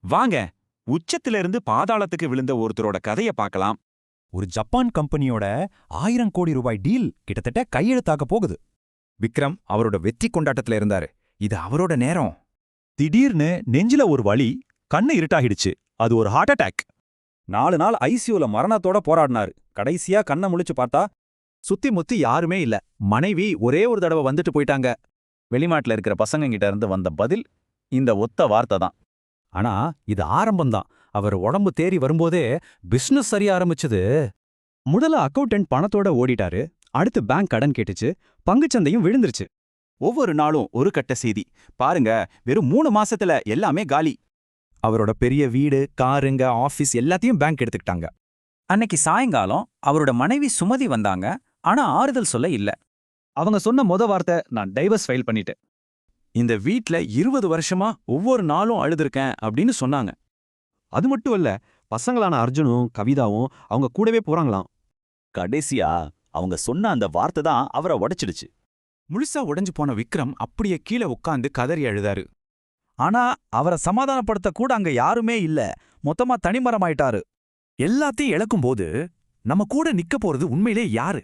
வாங்க, உச்சத்திலிருந்து இருந்து பாதாளத்துக்கு விழுந்த ஒருத்தரோட கதைய பார்க்கலாம். ஒரு ஜப்பான் கம்பெனியோட 1000 கோடி ரூபாய் டீல் கிட்டத்தட்ட கையெழுத்தாக போகுது. விக்ரம் அவரோட வெற்றி கொண்டாட்டத்துல இருந்தாரு. இது அவரோட நேரம். திடீர்னு நெஞ்சில ஒரு வலி, கண்ணு இருட்டாகிடுச்சு. அது ஒரு ஹார்ட் அட்டாக். 4 நாள் ஐசியூல மரணத்தோட போராடினாரு. கடைசியா கண்ண முழிச்சு பார்த்தா சுத்தி முத்தி யாருமே இல்ல. மனைவி ஒரே ஒரு தடவை வந்துட்டு போயிட்டாங்க. வெளிநாட்டுல இருக்கிற பசங்க கிட்ட இருந்து வந்த பதில் இந்த ஒத்த வார்த்தை தான். ஆனா இது ஆரம்பம்தான். அவர் உடம்பு தேறி வரும்போதே பிசினஸ் சரிய ஆரம்பிச்சது. முதல்ல அக்கவுண்டன்ட் பணத்தோட ஓடிட்டாரு. அடுத்து பேங்க் கடன் கேட்டுச்சு. பங்குச்சந்தையும் விழுந்துருச்சு. ஒவ்வொரு நாளும் ஒரு கட்ட செய்தி. பாருங்க, வெறும் 3 மாசத்துல எல்லாமே காலி. அவரோட பெரிய வீடு, காருங்க, ஆபீஸ் எல்லாத்தையும் பேங்க் எடுத்துக்கிட்டாங்க. அன்னைக்கு சாயங்காலம் அவரோட மனைவி சுமதி வந்தாங்க. ஆனா ஆறுதல் சொல்ல இல்ல. அவங்க சொன்ன வார்த்தை, நான் டைவர்ஸ் ஃபைல் பண்ணிட்டேன். இந்த வீட்ல 20 வருஷமா ஒவ்வொரு நாளும் அழுதுருக்கேன் அப்படின்னு சொன்னாங்க. அது மட்டும் இல்ல, பசங்களான அர்ஜுனும் கவிதாவும் அவங்க கூடவே போறாங்களாம். கடைசியா அவங்க சொன்ன அந்த வார்த்தை தான் அவரை உடைச்சிடுச்சு. முழுசா உடைஞ்சு போன விக்ரம் அப்படியே கீழே உட்கார்ந்து கதறி அழுதாரு. ஆனா அவரை சமாதானப்படுத்த கூட அங்க யாருமே இல்ல. மொத்தமா தனிமரமாயிட்டாரு. எல்லாத்தையும் இழக்கும்போது நம்ம கூட நிக்க போறது உண்மையிலே யாரு?